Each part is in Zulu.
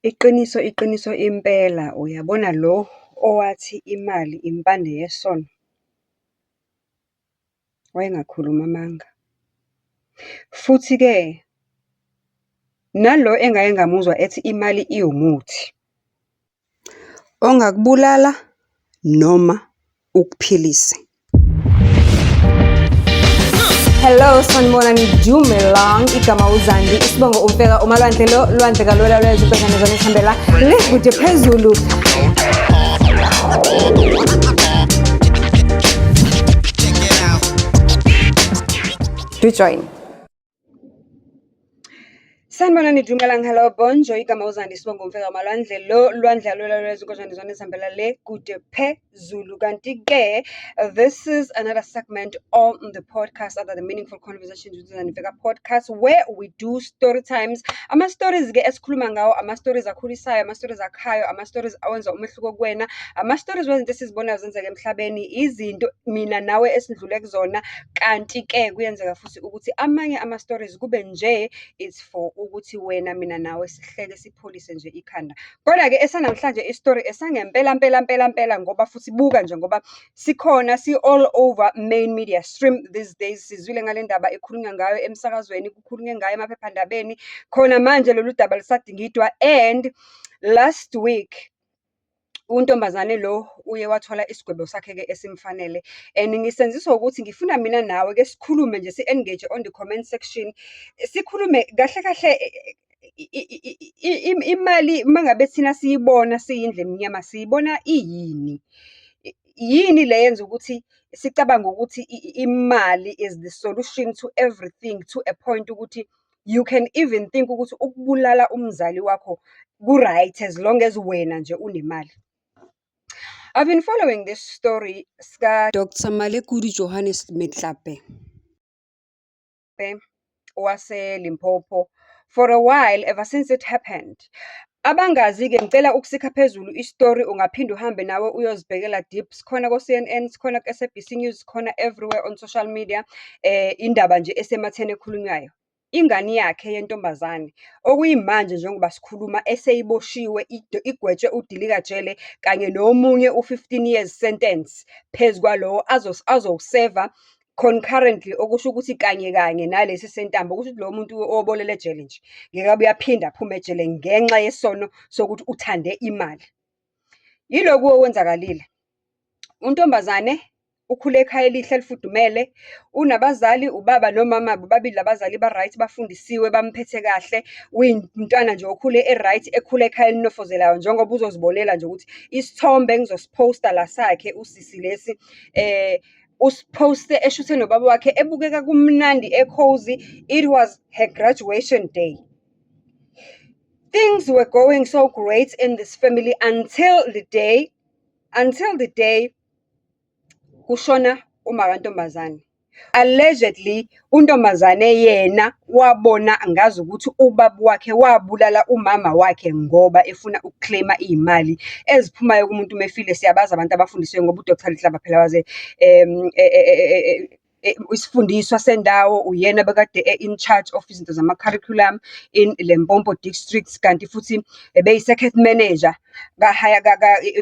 Iqiniso impela, uyabona lo owathi imali impande yesono, wayengakhuluma amanga. Futhi-ke, nalo engake ngamuzwa ethi imali iwumuthi, ongakubulala noma ukuphilise. Hello, sanibonani Dumelang, igama uZandi, isibongo umfeka umalwandle lo, lwandle kalula lwezimpezane zona esihambela le kude phezulu. Do join. Sanibonani Dumelang, hello, bonjour, igama uZandi, isibongo umfeka umalwandle lo, lwandle kalula lwezimpezane zona esihambela le kude phezulu. Kanti-ke, this is another segment on the podcast, other the Meaningful Conversations with Zandi Mfeka podcast, where we do story times. Ama-stories-ke esikhuluma ngawo, ama-stories akhulisayo, ama-stories akhayo, ama-stories awenza umehluko kuwena, ama-stories wezinto esizibonayo zenzeka emhlabeni, izinto mina nawe esindlule kuzona. Kanti-ke kuyenzeka futhi ukuthi amanye ama-stories kube nje it's for ukuthi wena mina nawe sihleke sipholise nje ikhanda. Kodwa-ke esanamhlanje istory esangempela ngoba futhi buka nje ngoba sikhona all over main media stream these days. Sizwile ngale ndaba ekhulunywa ngayo emsakazweni, kukhulunywe ngayo emaphephandabeni. Khona manje lolu daba lisadingidwa, and last week untombazane lo uye wathola isigwebo sakhe-ke esimfanele, and ngisenziswa ukuthi ngifuna mina nawe ke sikhulume nje, si-engage on the comment section, sikhulume kahle kahle imali mangabe thina siyibona siyindlu emnyama, siyibona iyini? Yini le yenza ukuthi sicabanga ukuthi imali is the solution to everything, to a point ukuthi you can even think ukuthi ukubulala umzali wakho ku-right as long as wena nje unemali. I've been following this story ska Dr. Malekudi Johannes Metlape wase Limpopo for a while, ever since it happened. Abangazi-ke ngicela ukusikha phezulu istory, ungaphinda uhambe nawe uyozibhekela deep. Sikhona ko-CNN, sikhona ku-SABC News, sikhona everywhere on social media. Indaba nje esematheni ekhulunywayo. Ingane yakhe yentombazane okuyimanje njengoba sikhuluma eseyiboshiwe, igwetshe udilika jele kanye nomunye u-15 years sentence phezu kwalowo azowuseva concurrently, okusho ukuthi kanye nalesi sentambo, okusho ukuthi lo muntu obolele ejele nje ngeke abe uyaphinda aphume ejele ngenxa yesono sokuthi uthande imali. Yiloku okwenzakalile. Untombazane ukhule ekhaya elihle elifudumele, unabazali, ubaba nomama, bobabili labazali ba-right, bafundisiwe, bamphethe kahle. Uyintwana nje okhule e-right, ekhule ekhaya elinofozelayo, njengoba uzozibonela nje ukuthi isithombe ngizosiphosta la sakhe usisi lesi, usiphoste eshuthe nobaba wakhe ebukeka kumnandi e-cozy. It was her graduation day. Things were going so great in this family until the day kushona umakantombazane. Allegedly untombazane yena wabona ngazi ukuthi ubaba wakhe wabulala umama wakhe ngoba efuna ukuclaima izimali eziphumayo kumuntu mefile. Siyabaza abantu abafundisiwe ngoba uDr. Lihlaba phela waze isifundiswa sendawo, uyena bekade in charge of izinto zama-curriculum in Limpopo district, kanti futhi beyi-circuit manager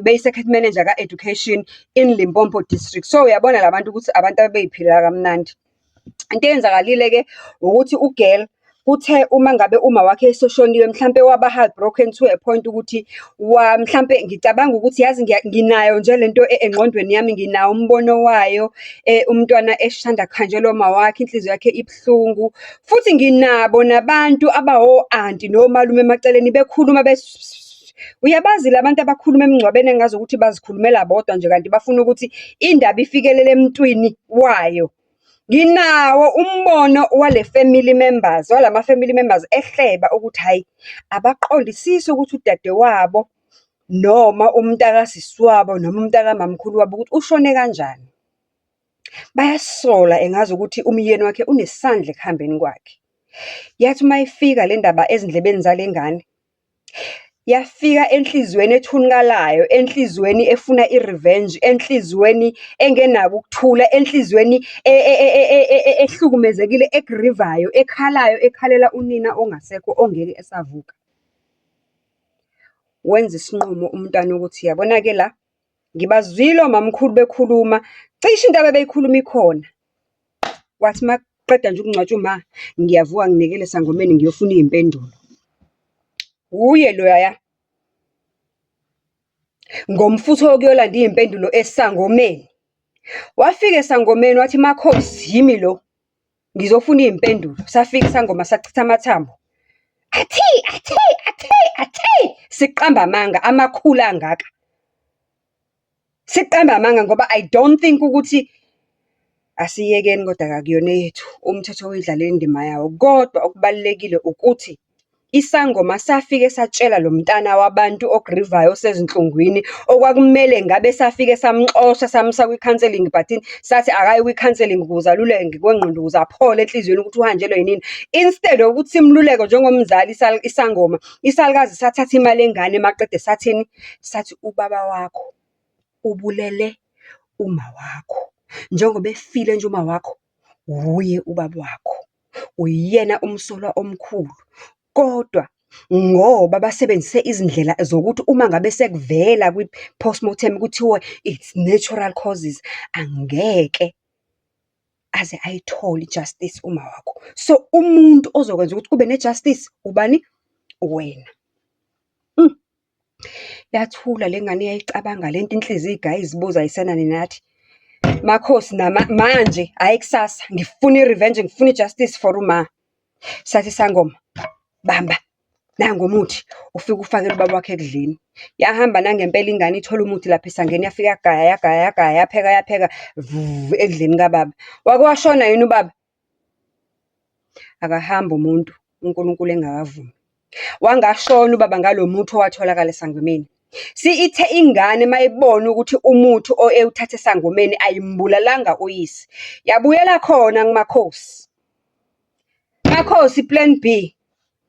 beyi-circuit manager ka-education in Limpopo district. So uyabona labantu ukuthi abantu abebey'phila kamnandi. Into eyenzakalile-ke ukuthi ugirl kuthe uma ngabe wakhe esoshoniwe, mhlampe waba heartbroken to a point ukuthi mhlampe ngicabanga ukuthi yazi nginayo nje lento engqondweni yami, nginawo umbono wayo, umntwana esanda khanjelwa wakhe, inhliziyo yakhe ibuhlungu, futhi nginabo nabantu abawo-anti nomalume emaceleni bekhuluma uyabazi labantu abakhuluma emngcwabeni engazi ukuthi bazikhulumela bodwa nje kanti bafuna ukuthi indaba ifikelele emntwini wayo. Nginawo umbono walama-family members ehleba ukuthi hayi, abaqondisisi ukuthi udadewabo noma umntakasisi wabo noma umntakamamkhulu wabo ukuthi ushone kanjani. Bayasola engazi ukuthi umyeni wakhe unesandla ekuhambeni kwakhe. Yathi uma ifika le ndaba ezindlebeni zale ngane, yafika enhlizweni ethunukalayo, enhlizweni efuna i-revenge, enhlizweni engenako ukuthula, enhlizweni ehlukumezekile, egrivayo, ekhalayo, ekhalela unina ongasekho ongeke esavuka. wenza isinqumo umntwana ukuthi yabona-ke la, ngibazwile omamkhulu bekhuluma, cishe into abebeyikhuluma ikhona. Wathi uma qeda nje ukungcwatshwa uma, ngiyavuka nginekele esangomeni ngiyofuna iy'mpendulo. Uye loyaya. Ngomfutho wokuyolanda iy'mpendulo esangomeni. Wafika esangomeni wathi, Makhosi, yimi lo, ngizofuna iy'mpendulo. Safika isangoma sachitha amathambo. Athi, siqamba amanga amakhulu angaka. Siqamba amanga ngoba I don't think ukuthi asiyekeni kodwa akuyona yethu. Umthetho uyidlalela indima yawo. Kodwa okubalulekile ukuthi isangoma safike satshela lo mntana wabantu ogrivayo osezinhlungwini okwakumele ngabe safike samxosha samsa kwi-counselling but sathi akayi kwi-counselling ukuze aluleke kwengqondo ukuze aphole enhliziyweni ukuthi uhanjelwe yinini. Instead ukuthi simluleke njengomzali isangoma, isalukazi sathatha imali engane maqede sathini? Sathi ubaba wakho ubulele uma wakho. Njengoba efile nje uma wakho, wuye ubaba wakho. Uyena umsolwa omkhulu. Kodwa ngoba basebenzise izindlela zokuthi uma ngabe sekuvela kwi-postmortem kuthiwa it's natural causes, angeke aze ayithole i-justice uma wakho. So umuntu ozokwenza ukuthi kube ne-justice ubani? Wena. Yathula le ngane iyayicabanga lento inhliziyo igayi izibuza ayisenani nathi. Makhosi manje hayi kusasa ngifuna i-revenge, ngifuna i-justice for uma. Sathi sangoma, bamba nangu umuthi, ufike ufakele ubaba wakhe ekudleni. Yahamba nangempela ingane ithola umuthi lapha esangeni, yafika yagaya yapheka ekudleni kababa. Wake washona yini ubaba? Akahamba umuntu uNkulunkulu engakavumi. Wangashona ubaba ngalo muthi owatholakala esangomeni. Ithe ingane mayibona ukuthi umuthi ewuthathe esangomeni ayimbulalanga uyise, yabuyela khona kuMakhosi. Makhosi plan B.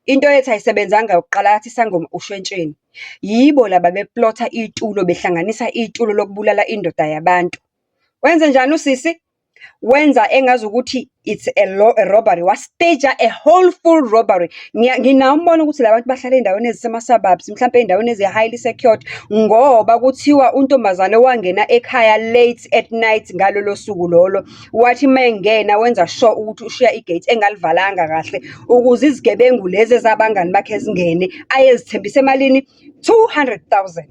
Into ethi ayisebenzanga yokuqala yathi isangoma ushwentsheni. Yibo laba beplotha itulo, behlanganisa itulo lokubulala indoda yabantu. Wenze njani usisi? Wenza engazi ukuthi it's a robbery. Wastage a whole full robbery. Nginawo umbono ukuthi labantu bahlala endaweni ezisema-suburbs, mhlawumbe endaweni ezi-highly secured, ngoba kuthiwa untombazane wangena ekhaya late at night ngalolo suku lolo. Wathi mengena wenza sure ukuthi ushiya igate engalivalanga kahle ukuze izigebengu lezi ezabangani bakhe zingene, ayezithembisa emalini 200,000.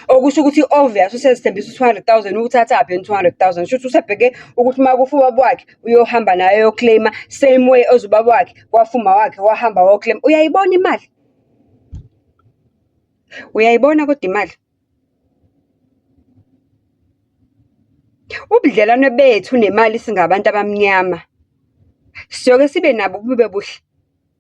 Okusho ukuthi obvious usezithembisa 200,000 ukuthi athaphe 200,000. Shuthi usebheke ukuthi uma kufa ubaba wakhe uyohamba nayo yoclaima same way ozubaba wakhe wafuma wakhe wahamba woclaim. Uyayibona imali? Uyayibona kodwa imali? Ubudlelwane bethu nemali singabantu abamnyama siyoke sibe nabo bube buhle.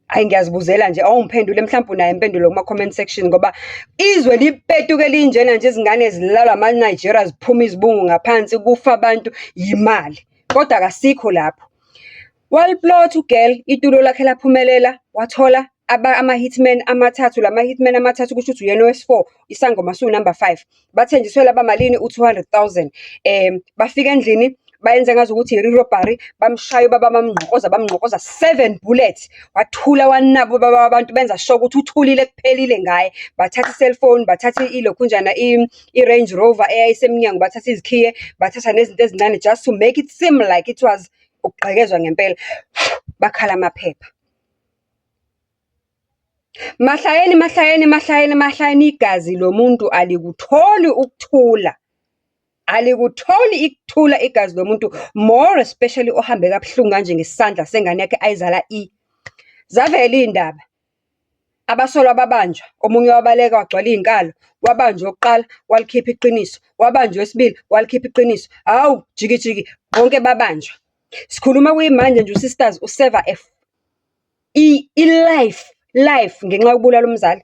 Hayi ngiyazibuzela nje awungiphendule mhlawumbe unayo impendulo kuma-comment section ngoba izwe lipetuke linjena nje izingane zilalwa ama-Nigeria ziphuma izibungu ngaphansi kufa abantu yimali. Kodwa akasikho lapho. Waliplot ugirl itulo lakhe laphumelela wathola ama-hitmen amathathu, lama-hitmen amathathu kusho ukuthi uyena owesi-4, isangoma number 5. Bathenjiswe laba malini u-200,000. Bafika endlini bayenze ngazi ukuthi i-robbery, bamshaya ubaba bamngqokoza 7 bullets. Wathula wanabo baba abantu benza sure ukuthi uthulile kuphelile ngaye. Bathatha i-cellphone, bathatha ilokhunjana i-Range Rover eyayisemnyango, bathatha izikhiye, bathatha nezinto ezincane just to make it seem like it was ukugqekezwa ngempela. Bakhala amaphepha. Mahlayeni igazi lomuntu alikutholi ukuthula. Alikutholi ukuthula igazi lomuntu, more especially ohambe kabuhlungu kanje ngesandla sengane yakhe ayizala zavela iy'ndaba. Abasolwa babanjwa, omunye wabaleka wagcwala iy'nkalo, wabanjwa okokuqala walikhipha iqiniso, wabanjwa wesibili walikhipha iqiniso. Hawu jikijiki bonke babanjwa. Sikhuluma kuyimanje nje usisters useva life ngenxa yokubulala umzali.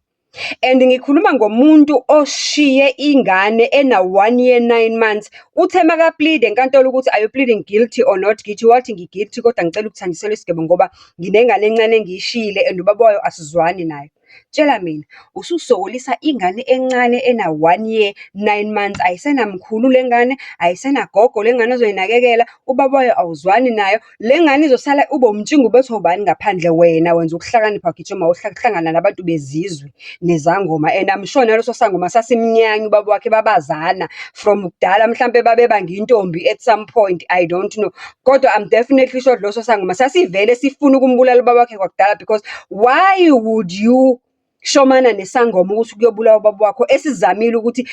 And ngikhuluma ngomuntu oshiye ingane ena 1 year 9 months. Uthe maka-plead enkantolo ukuthi are you pleading guilty or not guilty? Wathi ngi-guilty kodwa ngicela ukuthanjiselwa isigwebo ngoba nginengane encane engiyishiyile and ubaba wayo asizwani nayo. Tshela mina, ususokolisa ingane encane ena-1 year, 9 months, ayisenamkhulu le ngane, ayisenagogo le ngane ozoyinakekela, ubaba wayo awuzwani nayo, le ngane izosala ube umtshingo bethu obani ngaphandle. Wena wenza ukuhlakanipha, gijima uhlangana nabantu bezizwe nezangoma, and I'm sure naleso sangoma sasimnyanya ubaba wakhe babazana from kudala, mhlampe babebanga intombi at some point, I don't know. Kodwa I'm definitely sure leso sangoma sasivele sifuna ukumbulala ubaba wakhe kwakudala, because why would you shomana nesangoma ukuthi kuyobulawa ubaba wakho esizamile ukuthi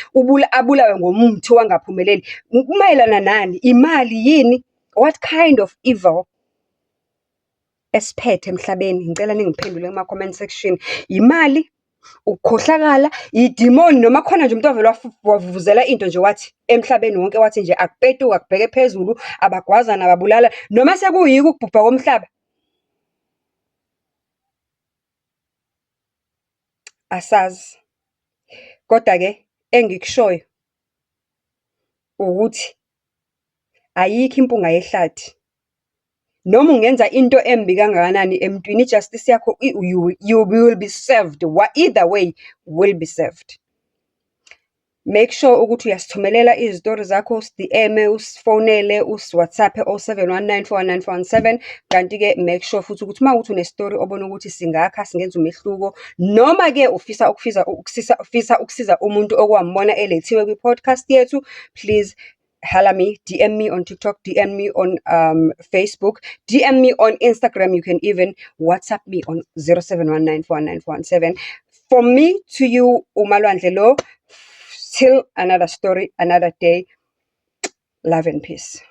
abulawe ngomuthi wangaphumeleli? Kumayelana nani? Imali yini? What kind of evil esiphethe emhlabeni? Ngicela ningiphendule kuma-comment section. Imali, ukukhohlakala, idimoni, noma khona nje umuntu ovele wavuvuzela into nje wathi emhlabeni wonke, wathi nje akupetuka, akubheke phezulu, abagwazana, ababulala, noma sekuyiko ukubhubha komhlaba? Asazi. Kodwa-ke engikushoyo ukuthi ayikho impunga yehlathi. Noma ungenza into embi kangakanani emntwini, ijustice yakho, you will be served. Either way, will be served. Make sure ukuthi uyasithumelela izitori zakho, usi-DM, usifonele, usi-WhatsApp 0719419417. Kanti-ke make sure futhi ukuthi uma uthi unestori obona ukuthi singakha singenza umehluko, noma-ke ufisa ukusiza umuntu okwambona elethiwe kwi-podcast yethu, please holla me, DM me on TikTok, DM me on Facebook, DM me on Instagram. You can even WhatsApp me on 0719419417. From me to you, uMalwandle Lo. Till another story, another day. Love and peace.